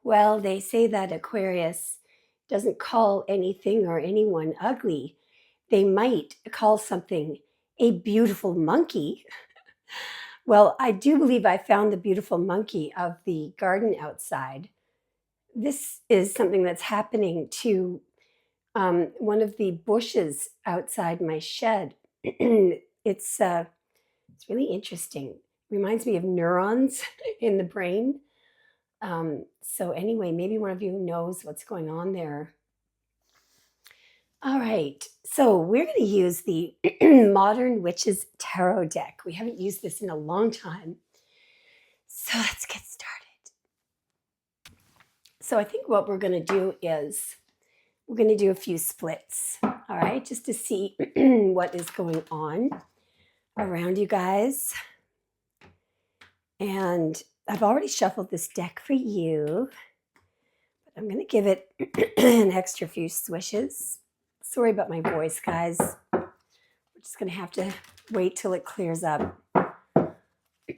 Well, they say that Aquarius doesn't call anything or anyone ugly. They might call something a beautiful monkey. Well, I do believe I found the beautiful monkey of the garden outside. This is something that's happening to one of the bushes outside my shed. It's really interesting. Reminds me of neurons in the brain. So anyway, maybe one of you knows what's going on there. All right, so we're going to use the Modern Witches Tarot deck. We haven't used this in a long time. So let's get started. So I think what we're going to do is we're going to do a few splits, all right, just to see what is going on around you guys. And I've already shuffled this deck for you, but I'm going to give it an extra few swishes. Sorry about my voice, guys. We're just going to have to wait till it clears up.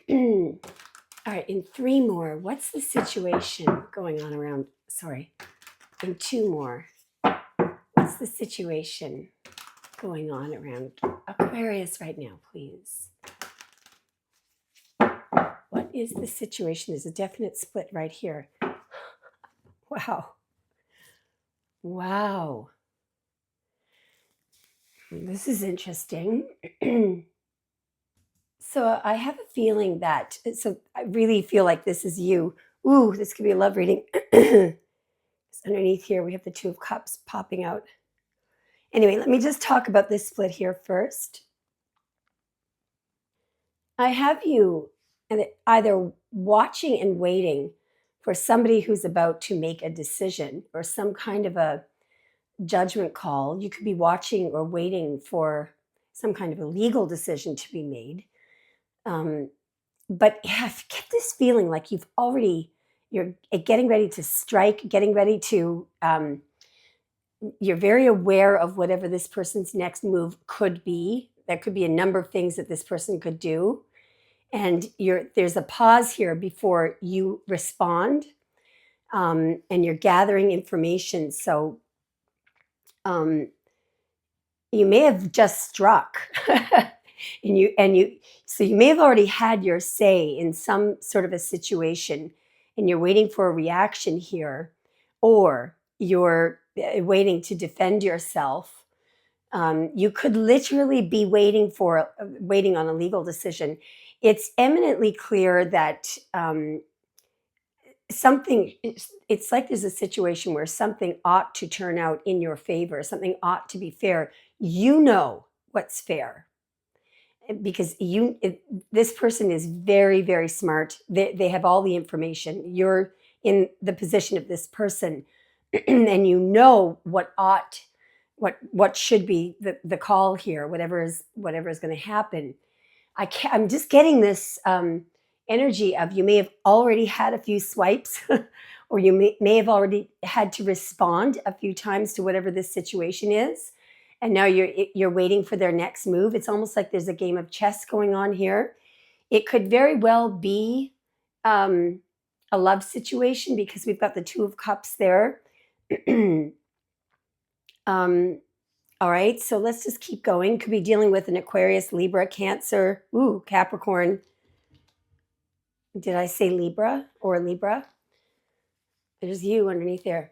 All right, in 3 more, what's the situation going on around? Sorry, in 2 more, what's the situation going on around Aquarius right now, please? What is the situation? There's a definite split right here. Wow. Wow. This is interesting. So I have a feeling that, so I really feel like this is you. Ooh, this could be a love reading. Underneath here, we have the 2 of Cups popping out. Anyway, let me just talk about this split here first. I have you either watching and waiting for somebody who's about to make a decision or some kind of a judgment call. You could be watching or waiting for some kind of a legal decision to be made. But yeah, I get this feeling like you're getting ready to strike, getting ready to, you're very aware of whatever this person's next move could be. There could be a number of things that this person could do. And there's a pause here before you respond, and you're gathering information. So you may have just struck so you may have already had your say in some sort of a situation, and you're waiting for a reaction here, or you're waiting to defend yourself. You could literally be waiting on a legal decision. It's eminently clear that it's like there's a situation where something ought to turn out in your favor, something ought to be fair. You know what's fair because this person is very, very smart. They have all the information. You're in the position of this person and you know what should be the call here, whatever is going to happen. I'm just getting this energy of you may have already had a few swipes or you may have already had to respond a few times to whatever this situation is. And now you're waiting for their next move. It's almost like there's a game of chess going on here. It could very well be a love situation because we've got the 2 of Cups there. All right, so let's just keep going. Could be dealing with an Aquarius, Libra, Cancer, Capricorn. Did I say Libra or Libra? There's you underneath there.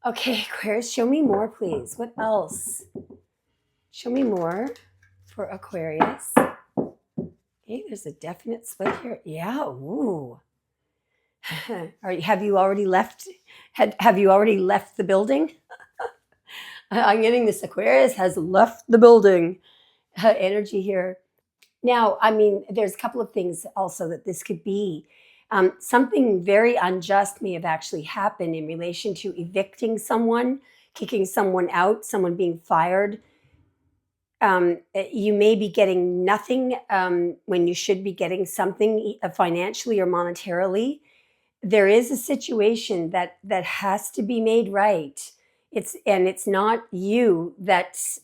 Okay, Aquarius, show me more, please. What else? Show me more for Aquarius. Okay, there's a definite split here. Yeah, ooh. Have you already left? Have you already left the building? I'm getting this Aquarius has left the building energy here. Now, I mean, there's a couple of things also that this could be. Something very unjust may have actually happened in relation to evicting someone, kicking someone out, someone being fired. You may be getting nothing when you should be getting something financially or monetarily. There is a situation that has to be made right. It's not you that's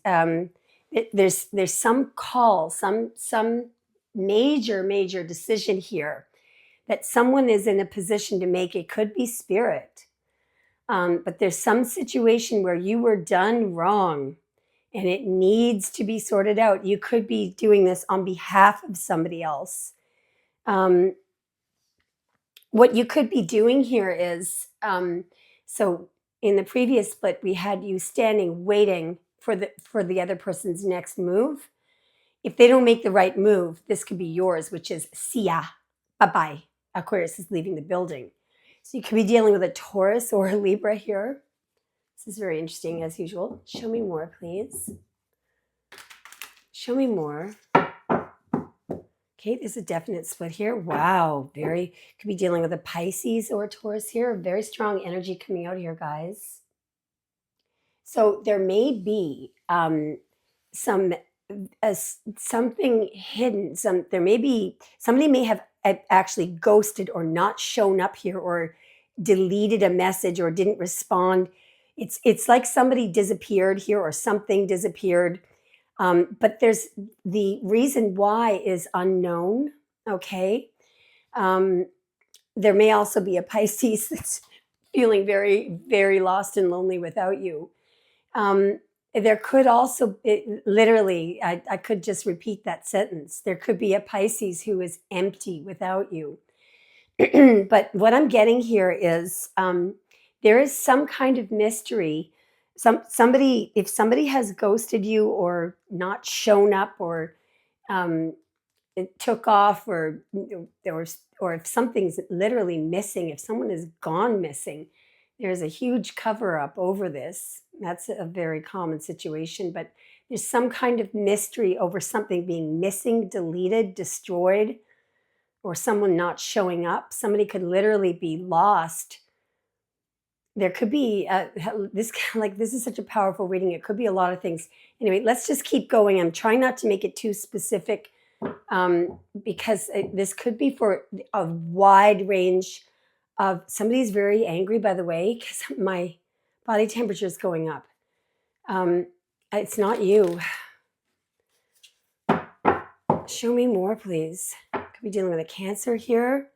there's some call, some major decision here that someone is in a position to make. It could be spirit. But there's some situation where you were done wrong and it needs to be sorted out. You could be doing this on behalf of somebody else. What you could be doing here is, so in the previous split, we had you standing waiting for the other person's next move. If they don't make the right move, this could be yours, which is see ya, bye-bye. Aquarius is leaving the building. So you could be dealing with a Taurus or a Libra here. This is very interesting as usual. Show me more, please. Show me more. Okay, there's a definite split here. Wow, could be dealing with a Pisces or a Taurus here. Very strong energy coming out here, guys. So there may be something hidden. Somebody may have actually ghosted or not shown up here or deleted a message or didn't respond. It's like somebody disappeared here or something disappeared. But there's the reason why is unknown. Okay. There may also be a Pisces that's feeling very, very lost and lonely without you. There could also, literally, I could just repeat that sentence. There could be a Pisces who is empty without you. But what I'm getting here is there is some kind of mystery. If somebody has ghosted you or not shown up or it took off or if something's literally missing, if someone is gone missing, there's a huge cover up over this. That's a very common situation, but there's some kind of mystery over something being missing, deleted, destroyed, or someone not showing up. Somebody could literally be lost. There could be this is such a powerful reading. It could be a lot of things. Anyway, let's just keep going. I'm trying not to make it too specific because this could be for a wide range of. Somebody's very angry, by the way, because my body temperature is going up. It's not you. Show me more, please. Could be dealing with a Cancer here.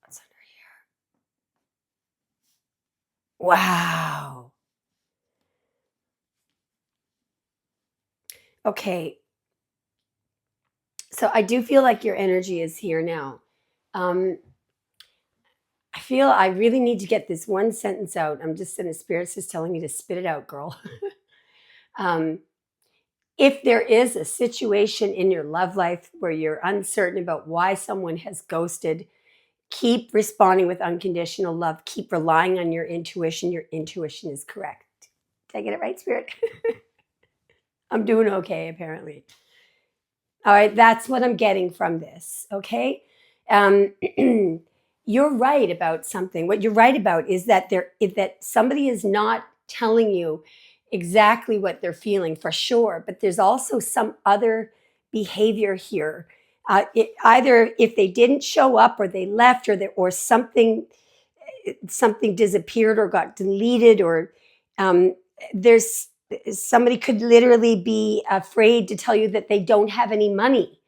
What's under here? Wow. Okay. So I do feel like your energy is here now. I feel I really need to get this one sentence out. I'm just in the spirits just telling me to spit it out, girl. If there is a situation in your love life where you're uncertain about why someone has ghosted, keep responding with unconditional love. Keep relying on your intuition. Your intuition is correct. Did I get it right, Spirit? I'm doing okay, apparently. All right, that's what I'm getting from this, okay? You're right about something. What you're right about is that that somebody is not telling you exactly what they're feeling for sure, but there's also some other behavior here. Either if they didn't show up or they left or something disappeared or got deleted or there's somebody could literally be afraid to tell you that they don't have any money.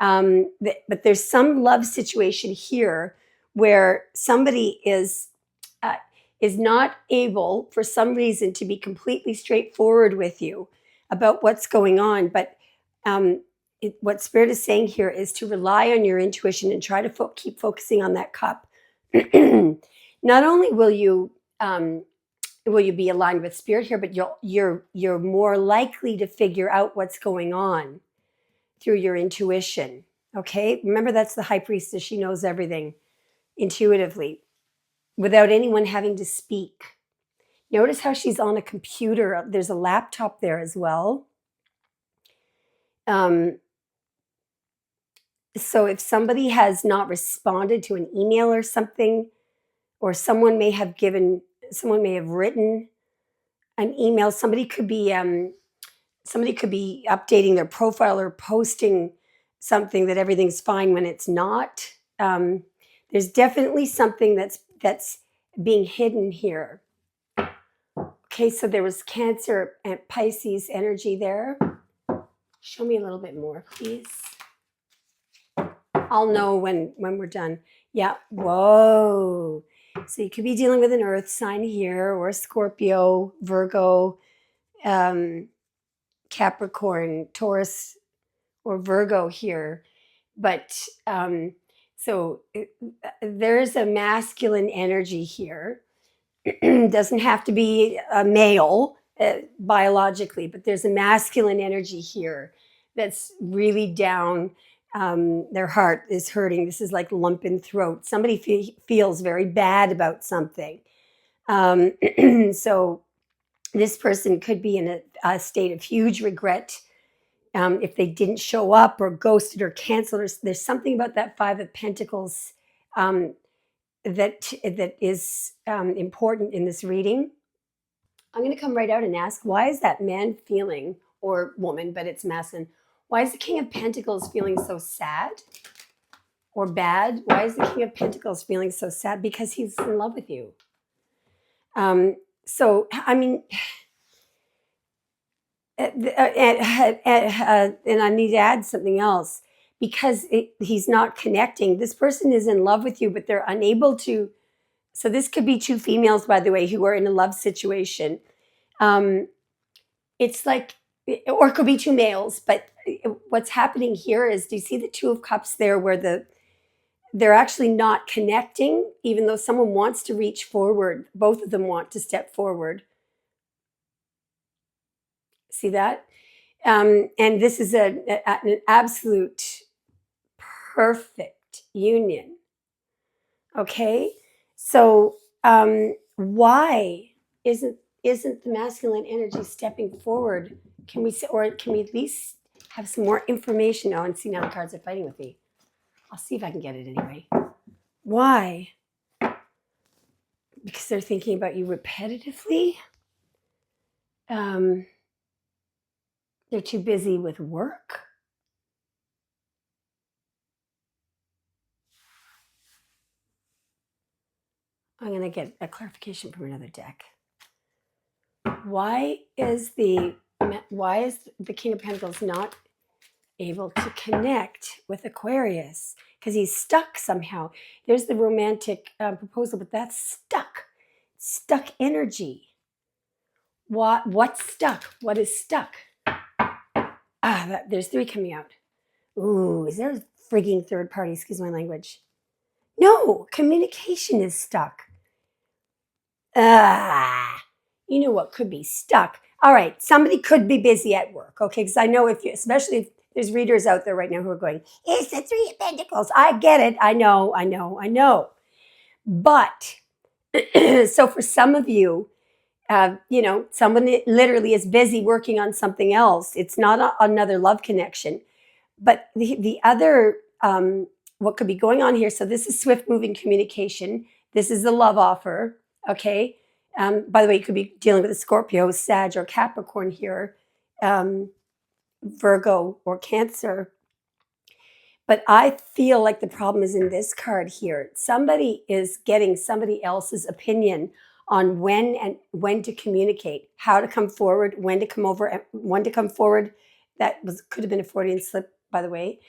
But there's some love situation here where somebody is not able for some reason to be completely straightforward with you about what's going on. But what Spirit is saying here is to rely on your intuition and try to keep focusing on that cup. Not only will you be aligned with Spirit here, but you're more likely to figure out what's going on through your intuition. Okay, remember that's the High Priestess. She knows everything intuitively without anyone having to speak. Notice how she's on a computer. There's a laptop there as well. So if somebody has not responded to an email or something, or someone may have written an email, somebody could be updating their profile or posting something that everything's fine when it's not. There's definitely something that's being hidden here. Okay, so there was Cancer and Pisces energy there. Show me a little bit more, please. I'll know when we're done. Yeah. Whoa. So you could be dealing with an earth sign here, or a Scorpio, Virgo, Capricorn, Taurus, or Virgo here. But there's a masculine energy here. Doesn't have to be a male biologically, but there's a masculine energy here that's really down. Their heart is hurting. This is like lump in throat. Somebody feels very bad about something. So this person could be in a state of huge regret if they didn't show up or ghosted or canceled. There's something about that Five of Pentacles that is important in this reading. I'm going to come right out and ask, why is that man feeling, or woman, but it's masculine, why is the King of Pentacles feeling so sad or bad? Why is the King of Pentacles feeling so sad? Because he's in love with you. So, I mean, and I need to add something else, because he's not connecting. This person is in love with you, but they're unable to. So this could be two females, by the way, who are in a love situation. It's like, or it could be two males, but what's happening here is, do you see the Two of Cups there, where they're actually not connecting, even though someone wants to reach forward. Both of them want to step forward. See that? And this is an absolute perfect union. Okay? So why isn't the masculine energy stepping forward? Can we at least have some more information? Oh, and see, now the cards are fighting with me. I'll see if I can get it anyway. Why? Because they're thinking about you repetitively. They're too busy with work. I'm going to get a clarification from another deck. Why is the King of Pentacles not able to connect with Aquarius? Because he's stuck somehow. There's the romantic proposal, but that's stuck energy. What's stuck? What is stuck? There's three coming out. Ooh, is there a frigging third party? Excuse my language. No, communication is stuck. You know what could be stuck? All right, somebody could be busy at work, okay? Because I know especially if there's readers out there right now who are going, it's the Three of Pentacles. I get it. I know. But, so for some of you, someone literally is busy working on something else. It's not another love connection. But the other, what could be going on here, so this is swift moving communication. This is the love offer, okay? By the way, you could be dealing with a Scorpio, Sag, or Capricorn here, Virgo, or Cancer. But I feel like the problem is in this card here. Somebody is getting somebody else's opinion on when to communicate, how to come forward, when to come over, when to come forward. Could have been a Freudian slip, by the way.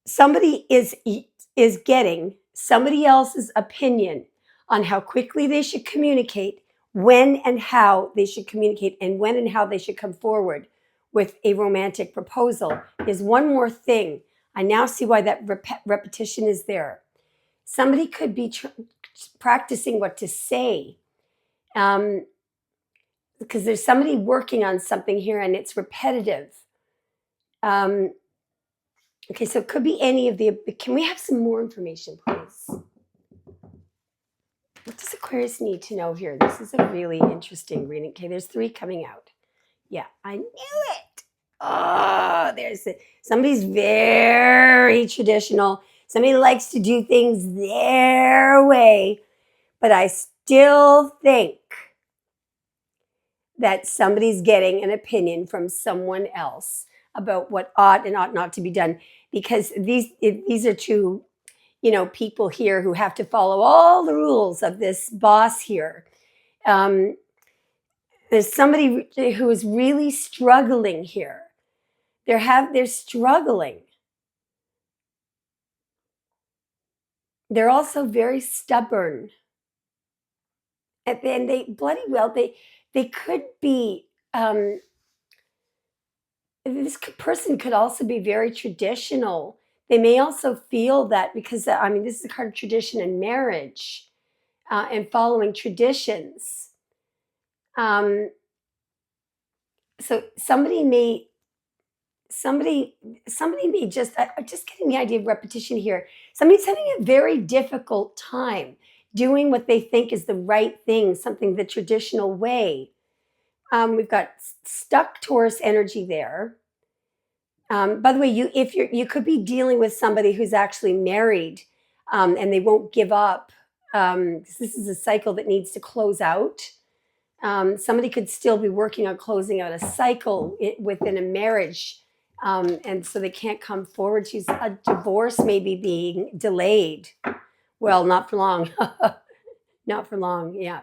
Somebody is getting somebody else's opinion on how quickly they should communicate, when and how they should communicate, and when and how they should come forward with a romantic proposal. There's one more thing. I now see why that repetition is there. Somebody could be practicing what to say, because there's somebody working on something here and it's repetitive. Okay, so it could be any of the. Can we have some more information, please? What does Aquarius need to know here? This is a really interesting reading. Okay, there's three coming out. Yeah, I knew it. Oh, there's it. Somebody's very traditional. Somebody likes to do things their way. But I still think that somebody's getting an opinion from someone else about what ought and ought not to be done. Because these are two, people here who have to follow all the rules of this boss here. There's somebody who is really struggling here. They're struggling. They're also very stubborn. And they bloody well, they could be, this person could also be very traditional. They may also feel that because, I mean, this is a card of tradition and marriage, and following traditions. Um, so somebody may just, I'm just getting the idea of repetition here. Somebody's having a very difficult time doing what they think is the right thing, something the traditional way. We've got stuck Taurus energy there. By the way, you could be dealing with somebody who's actually married, and they won't give up. This is a cycle that needs to close out. Somebody could still be working on closing out a cycle within a marriage, and so they can't come forward. A divorce may be being delayed. Well, not for long. Not for long. Yeah.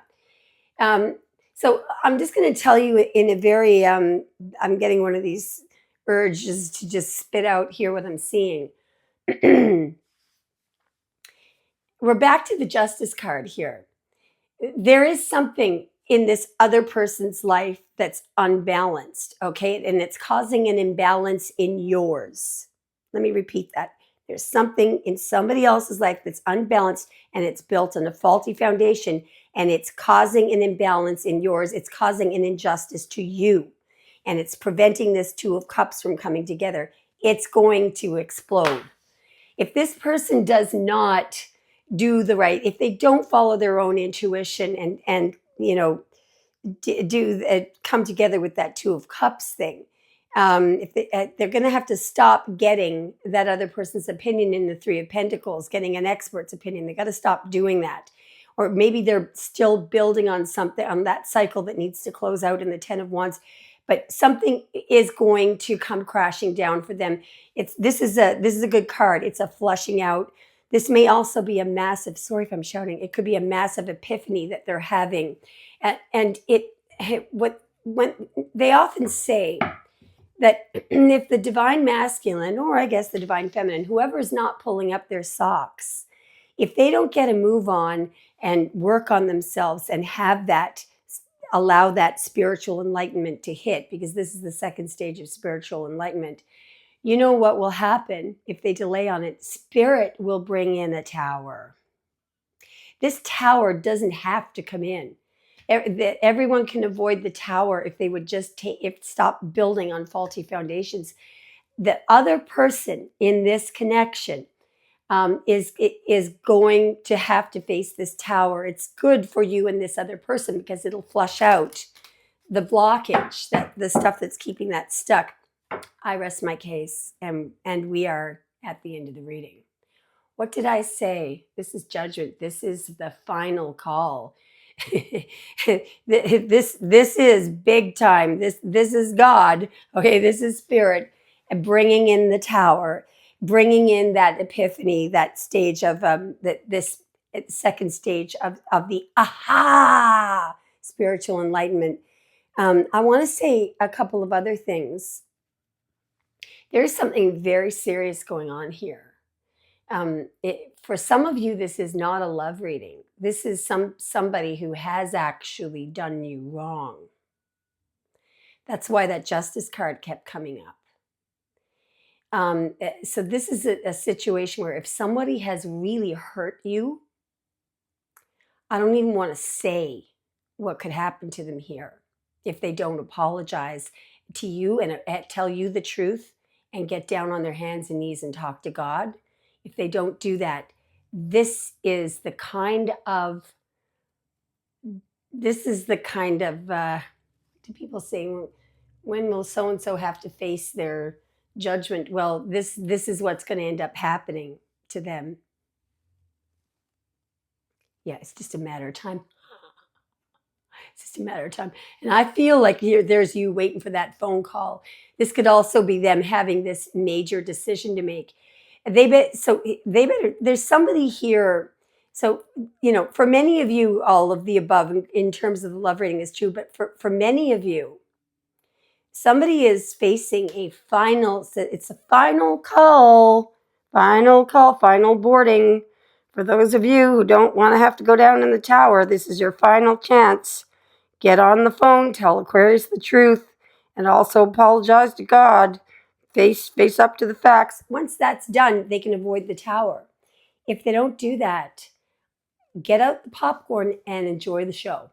Um, so I'm just going to tell you in a very, I'm getting one of these urges to just spit out here what I'm seeing. We're back to the Justice card here. There is something in this other person's life that's unbalanced, okay? And it's causing an imbalance in yours. Let me repeat that. There's something in somebody else's life that's unbalanced and it's built on a faulty foundation and it's causing an imbalance in yours. It's causing an injustice to you and it's preventing this Two of Cups from coming together. It's going to explode. If this person does not do the right, if they don't follow their own intuition and come together with that Two of Cups thing, if they're going to have to stop getting that other person's opinion in the Three of Pentacles, getting an expert's opinion. They got to stop doing that. Or maybe they're still building on something, on that cycle that needs to close out in the Ten of Wands. But something is going to come crashing down for them. This is a good card. It's a flushing out. This may also be a massive, sorry if I'm shouting, it could be a massive epiphany that they're having. And when they often say that if the divine masculine, or I guess the divine feminine, whoever is not pulling up their socks, if they don't get a move on and work on themselves and allow that spiritual enlightenment to hit, because this is the second stage of spiritual enlightenment, you know what will happen if they delay on it? Spirit will bring in a tower. This tower doesn't have to come in. Everyone can avoid the tower if they would just stop building on faulty foundations. The other person in this connection is going to have to face this tower. It's good for you and this other person because it'll flush out the blockage, the stuff that's keeping that stuck. I rest my case, and we are at the end of the reading. What did I say? This is judgment. This is the final call. This is big time. This is God. Okay, this is Spirit bringing in the tower, bringing in that epiphany, that stage of this second stage of the aha spiritual enlightenment. I want to say a couple of other things. There's something very serious going on here. For some of you, this is not a love reading. This is somebody who has actually done you wrong. That's why that Justice card kept coming up. So this is a situation where if somebody has really hurt you, I don't even want to say what could happen to them here if they don't apologize to you and tell you the truth and get down on their hands and knees and talk to God. If they don't do that, this is the kind of do people say, when will so-and-so have to face their judgment? Well, this is what's going to end up happening to them. Yeah, it's just a matter of time. It's just a matter of time. And I feel like there's you waiting for that phone call. This could also be them having this major decision to make. There's somebody here. So, for many of you, all of the above in terms of the love reading is true, but for many of you, somebody is facing a final, it's a final call, final boarding. For those of you who don't want to have to go down in the tower, this is your final chance. Get on the phone, tell Aquarius the truth, and also apologize to God. Face up to the facts. Once that's done, they can avoid the tower. If they don't do that, get out the popcorn and enjoy the show.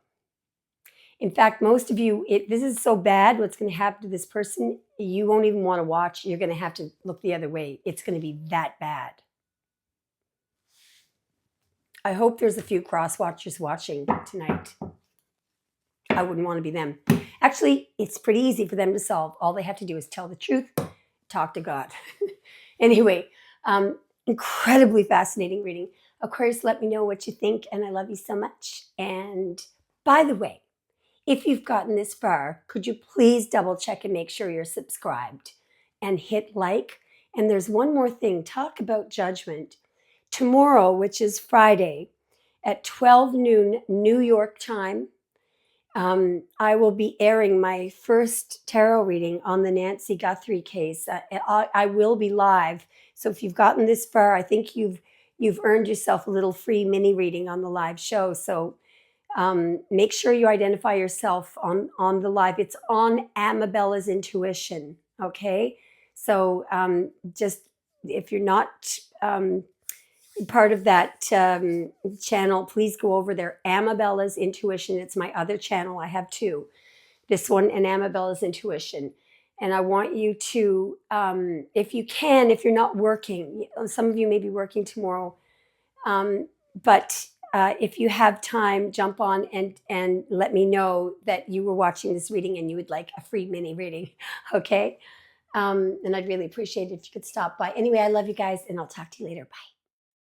In fact, most of you, this is so bad, what's going to happen to this person, you won't even want to watch. You're going to have to look the other way. It's going to be that bad. I hope there's a few cross watchers watching tonight. I wouldn't want to be them. Actually, it's pretty easy for them to solve. All they have to do is tell the truth, talk to God. Anyway, incredibly fascinating reading. Aquarius, let me know what you think, and I love you so much. And by the way, if you've gotten this far, could you please double check and make sure you're subscribed and hit like? And there's one more thing, talk about judgment. Tomorrow, which is Friday, at 12 noon New York time, I will be airing my first tarot reading on the Nancy Guthrie case. I will be live. So if you've gotten this far, I think you've earned yourself a little free mini reading on the live show. So make sure you identify yourself on the live. It's on Amabella's Intuition. Okay. So just if you're not part of that channel, please go over there. Amabella's Intuition. It's my other channel. I have two. This one and Amabella's Intuition. And I want you to, if you can, if you're not working, some of you may be working tomorrow, but if you have time, jump on and let me know that you were watching this reading and you would like a free mini reading. Okay. And I'd really appreciate it if you could stop by. Anyway, I love you guys, and I'll talk to you later. Bye.